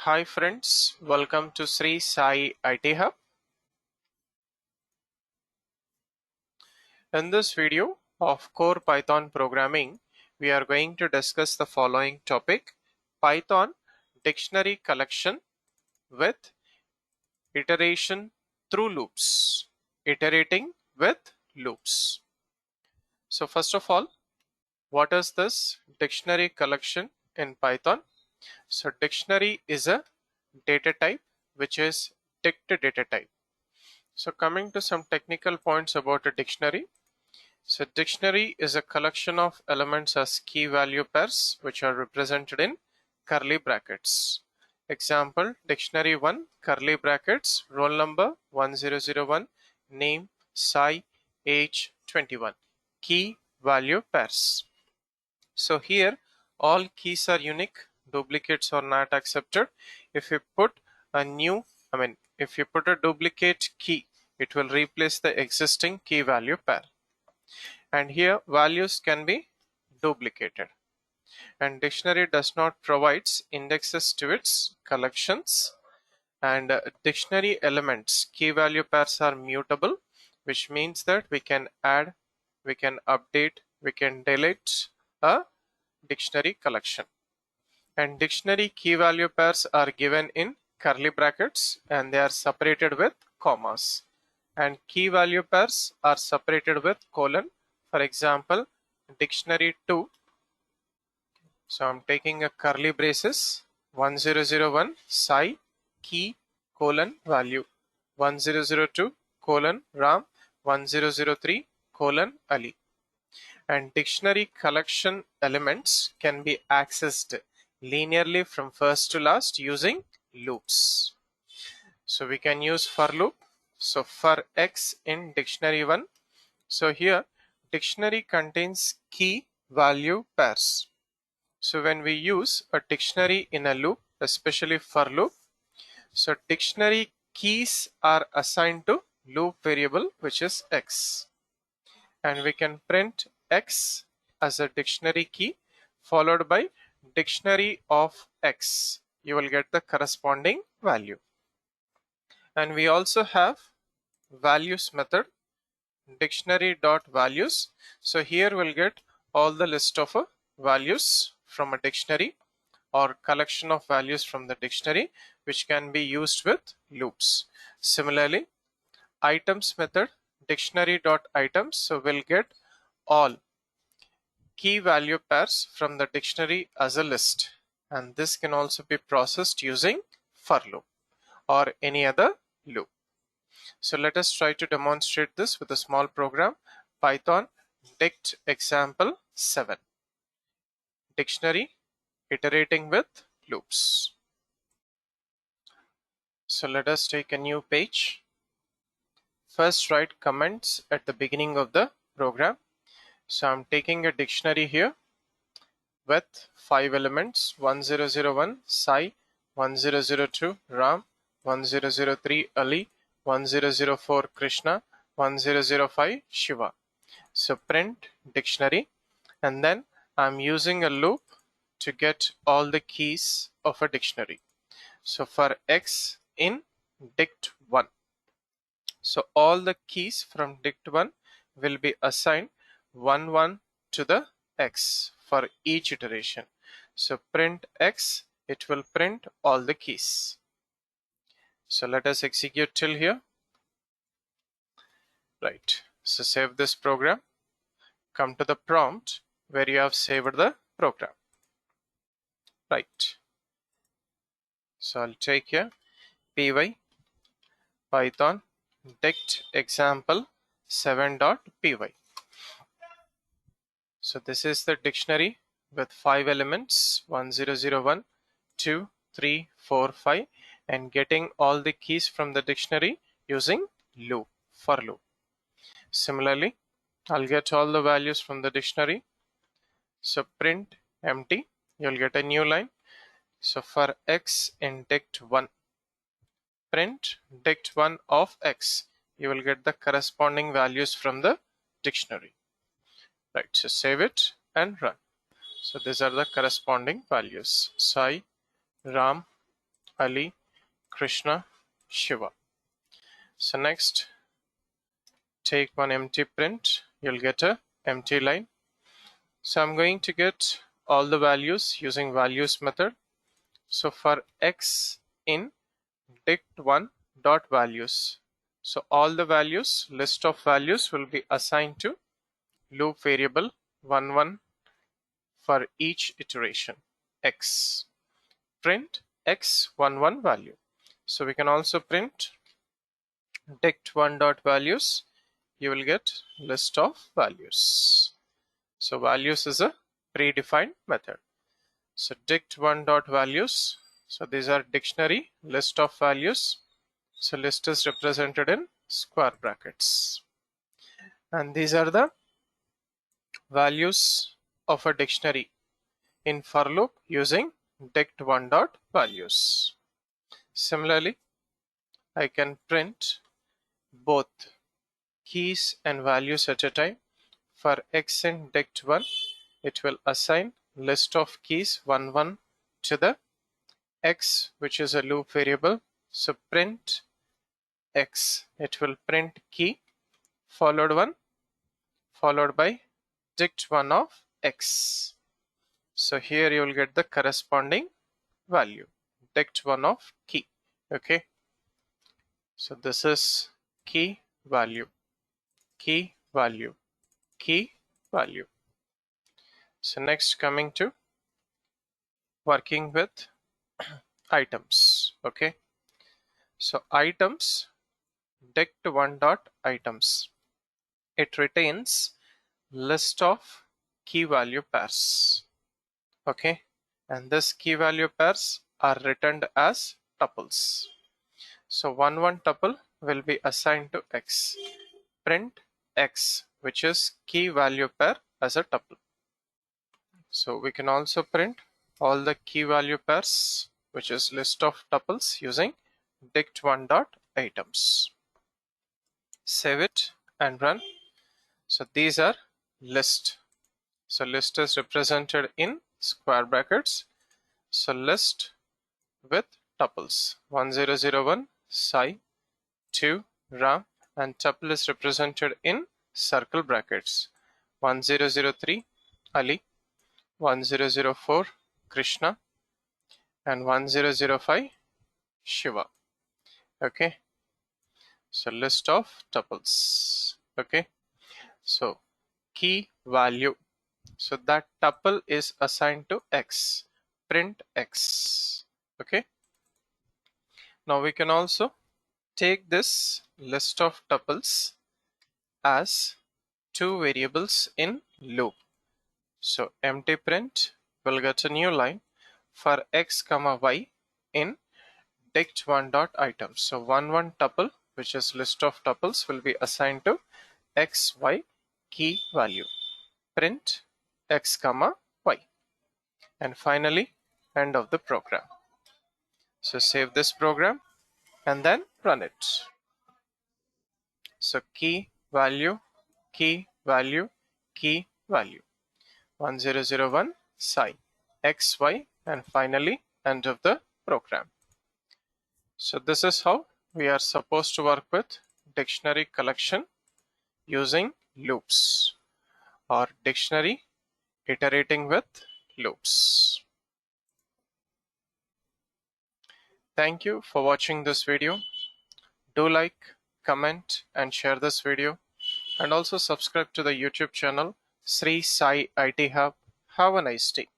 Hi friends, welcome to Sri Sai IT Hub. In this video of core Python programming, we are going to discuss the following topic: Python dictionary collection with iteration through loops. Iterating with loops. So first of all, what is this dictionary collection in Python? So dictionary is a data type which is dict data type. So coming to some technical points about a dictionary. So dictionary is a collection of elements as key value pairs which are represented in curly brackets. Example, dictionary 1, curly brackets, roll number 1001, name, Sai, age 21. Key value pairs. So here all keys are unique, duplicates are not accepted. If you put a if you put a duplicate key, it will replace the existing key value pair. And here values can be duplicated. And dictionary does not provide indexes to its collections. And dictionary elements, key value pairs are mutable, which means that we can add, we can update, we can delete a dictionary collection. And dictionary key value pairs are given in curly brackets and they are separated with commas. And key value pairs are separated with colon. For example, dictionary 2. So I'm taking a curly braces 1001 Sai key colon value 1002 colon Ram 1003 colon Ali. And dictionary collection elements can be accessed linearly from first to last using loops. So we can use for loop. So for X in dictionary 1. So here dictionary contains key value pairs. So when we use a dictionary in a loop, especially for loop, so dictionary keys are assigned to loop variable which is X. And we can print X as a dictionary key followed by dictionary of X. You will get the corresponding value. And we also have values method, dictionary.values. So here we'll get all the list of values from a dictionary or collection of values from the dictionary which can be used with loops. Similarly, items method, dictionary.items. So we'll get all key value pairs from the dictionary as a list, and this can also be processed using for loop or any other loop. So let us try to demonstrate this with a small program. Python dict example 7. Dictionary iterating with loops. So let us take a new page. First write comments at the beginning of the program. So I'm taking a dictionary here with 5 elements: 1001 Sai, 1002 Ram, 1003 Ali, 1004 Krishna, 1005 Shiva. So print dictionary, and then I'm using a loop to get all the keys of a dictionary. So for X in dict 1, so all the keys from dict 1 will be assigned 1 to the X for each iteration. So print X, it will print all the keys. So let us execute till here. Right, so save this program, come to the prompt where you have saved the program. Right, so I'll take here py python dict example 7.py. So this is the dictionary with 5 elements 1001, 2, 3, 4, 5, and getting all the keys from the dictionary using loop, for loop. Similarly, I'll get all the values from the dictionary. So print empty, you'll get a new line. So for X in dict 1, print dict 1 of X. You will get the corresponding values from the dictionary. Right, so save it and run. So these are the corresponding values: Sai, Ram, Ali, Krishna, Shiva. So next, take one empty print, you'll get a empty line. So I'm going to get all the values using values method. So for x in dict1 dot values, so all the values, list of values will be assigned to loop variable 11 for each iteration x. Print x11 value. So we can also print dict1 dot values. You will get list of values. So values is a predefined method. So dict1 dot values. So these are dictionary list of values. So list is represented in square brackets. And these are the values of a dictionary in for loop using dict1 dot values. Similarly, I can print both keys and values at a time. For x in dict1, it will assign list of keys 11 to the x, which is a loop variable. So print x, it will print key followed by dict1 of x. So here you will get the corresponding value, dict1 of key. Okay, so this is key value, key value, key value. So next, coming to working with items. Okay, so items, dict1 dot items, it retains list of key value pairs. Okay, and this key value pairs are returned as tuples. So one tuple will be assigned to x. Print x, which is key value pair, as a tuple. So we can also print all the key value pairs, which is list of tuples, using dict1 dot items. Save it and run. So these are list. So list is represented in square brackets. So list with tuples 1001 Sai, 2 Ram, and tuple is represented in circle brackets 1003 Ali, 1004 Krishna, and 1005 Shiva. Okay, so list of tuples. Okay, so key value, so that tuple is assigned to x. Print x. Okay, now we can also take this list of tuples as two variables in loop. So empty print will get a new line for x comma y in dict1 dot items. So one tuple, which is list of tuples, will be assigned to x, y key value. Print x comma y. And finally, end of the program. So save this program and then run it. So key value, key value, key value 1001 Sai, x, y, and finally end of the program. So this is how we are supposed to work with dictionary collection using loops, or dictionary iterating with loops. Thank you for watching this video. Do like, comment, and share this video, and also subscribe to the YouTube channel Sri Sai IT Hub. Have a nice day.